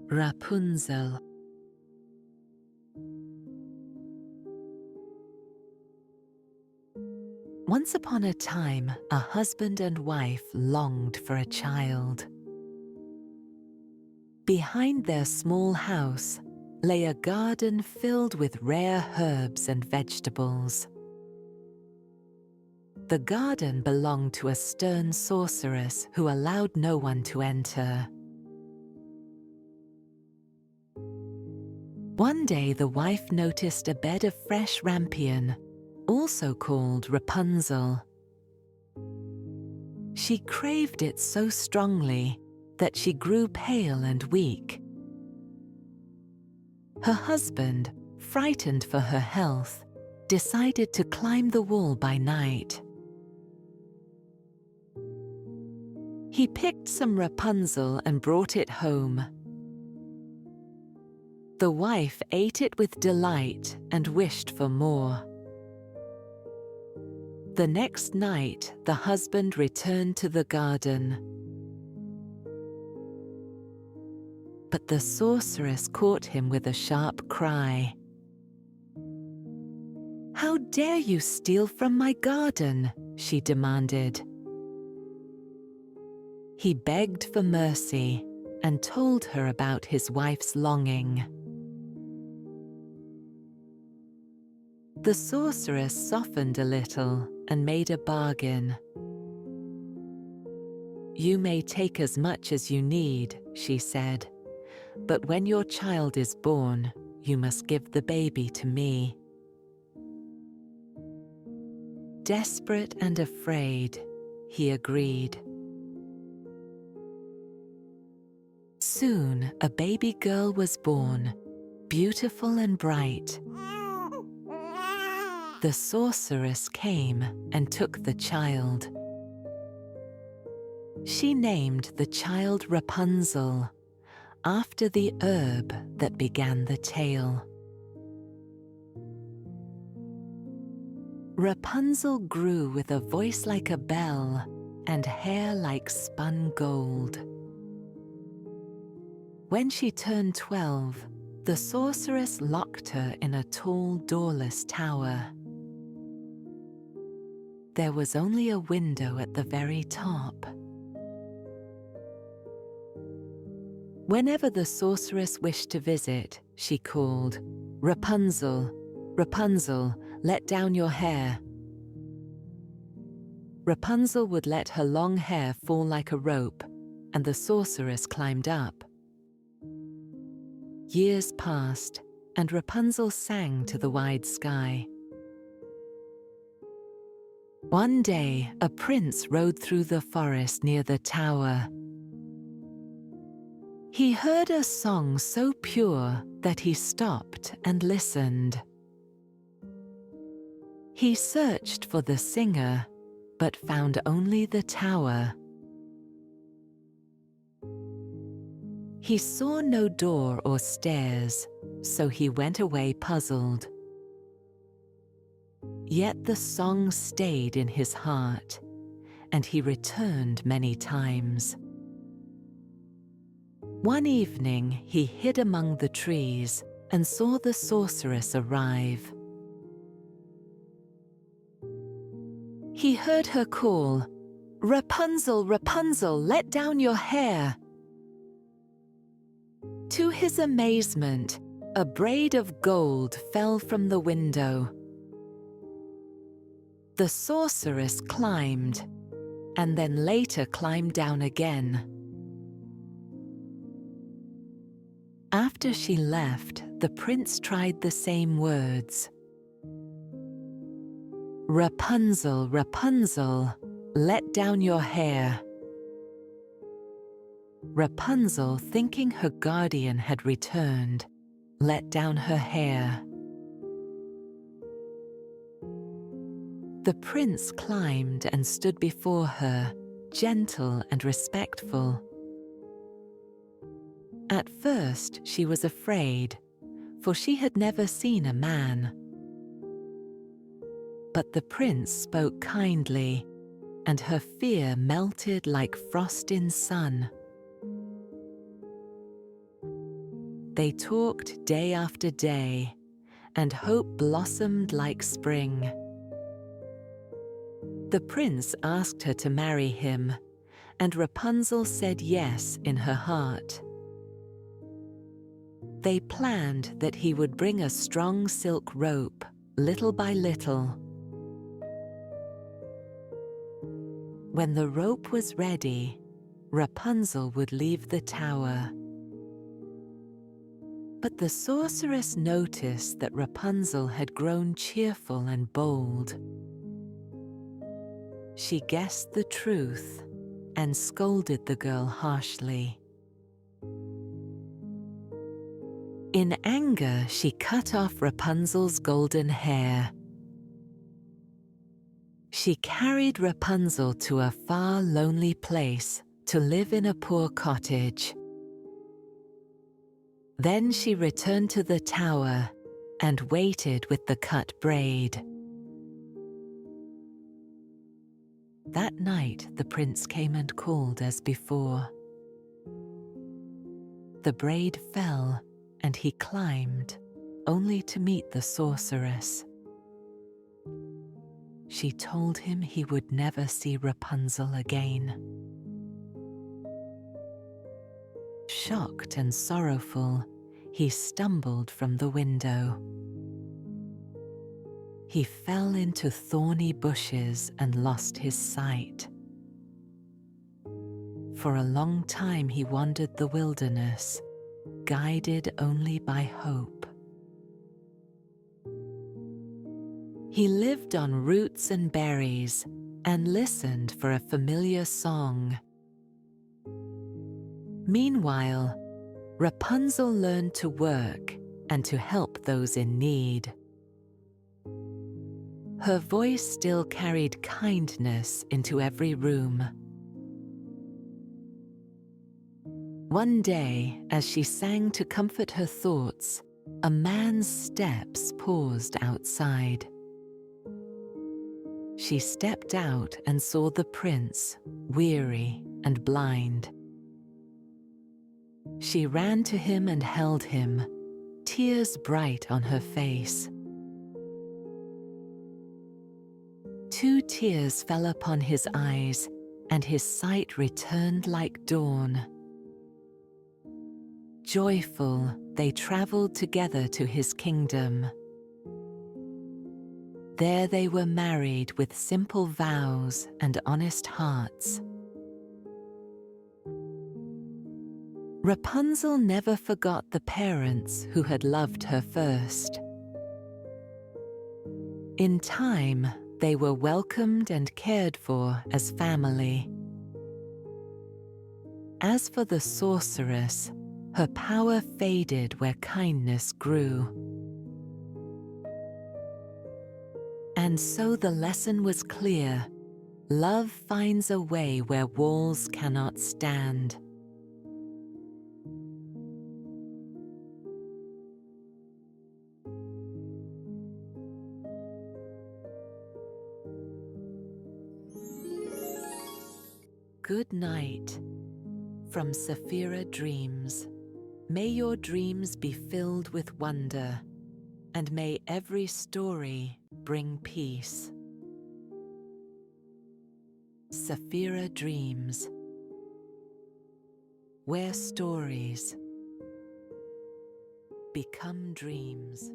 Rapunzel. Once upon a time, a husband and wife longed for a child. Behind their small house lay a garden filled with rare herbs and vegetables. The garden belonged to a stern sorceress who allowed no one to enter. One day the wife noticed a bed of fresh rampion, also called Rapunzel. She craved it so strongly that she grew pale and weak. Her husband, frightened for her health, decided to climb the wall by night. He picked some Rapunzel and brought it home. The wife ate it with delight and wished for more. The next night, the husband returned to the garden. But the sorceress caught him with a sharp cry. "How dare you steal from my garden?" she demanded. He begged for mercy and told her about his wife's longing. The sorceress softened a little and made a bargain. "You may take as much as you need," she said, "but when your child is born, you must give the baby to me." Desperate and afraid, he agreed. Soon, a baby girl was born, beautiful and bright. The sorceress came and took the child. She named the child Rapunzel, after the herb that began the tale. Rapunzel grew with a voice like a bell and hair like spun gold. When she turned 12, the sorceress locked her in a tall, doorless tower. There was only a window at the very top. Whenever the sorceress wished to visit, she called, "Rapunzel, Rapunzel, let down your hair." Rapunzel would let her long hair fall like a rope, and the sorceress climbed up. Years passed, and Rapunzel sang to the wide sky. One day, a prince rode through the forest near the tower. He heard a song so pure that he stopped and listened. He searched for the singer, but found only the tower. He saw no door or stairs, so he went away puzzled. Yet the song stayed in his heart, and he returned many times. One evening, he hid among the trees and saw the sorceress arrive. He heard her call, "Rapunzel, Rapunzel, let down your hair." To his amazement, a braid of gold fell from the window. The sorceress climbed, and then later climbed down again. After she left, the prince tried the same words. "Rapunzel, Rapunzel, let down your hair." Rapunzel, thinking her guardian had returned, let down her hair. The prince climbed and stood before her, gentle and respectful. At first, she was afraid, for she had never seen a man. But the prince spoke kindly, and her fear melted like frost in sun. They talked day after day, and hope blossomed like spring. The prince asked her to marry him, and Rapunzel said yes in her heart. They planned that he would bring a strong silk rope, little by little. When the rope was ready, Rapunzel would leave the tower. But the sorceress noticed that Rapunzel had grown cheerful and bold. She guessed the truth and scolded the girl harshly. In anger, she cut off Rapunzel's golden hair. She carried Rapunzel to a far, lonely place to live in a poor cottage. Then she returned to the tower and waited with the cut braid. That night, the prince came and called as before. The braid fell, and he climbed, only to meet the sorceress. She told him he would never see Rapunzel again. Shocked and sorrowful, he stumbled from the window. He fell into thorny bushes and lost his sight. For a long time he wandered the wilderness, guided only by hope. He lived on roots and berries and listened for a familiar song. Meanwhile, Rapunzel learned to work and to help those in need. Her voice still carried kindness into every room. One day, as she sang to comfort her thoughts, a man's steps paused outside. She stepped out and saw the prince, weary and blind. She ran to him and held him, tears bright on her face. 2 tears fell upon his eyes, and his sight returned like dawn. Joyful, they traveled together to his kingdom. There they were married with simple vows and honest hearts. Rapunzel never forgot the parents who had loved her first. In time, they were welcomed and cared for as family. As for the sorceress, her power faded where kindness grew. And so the lesson was clear: love finds a way where walls cannot stand. Good night. From Safira Dreams. May your dreams be filled with wonder, and may every story bring peace. Safira Dreams. Where stories become dreams.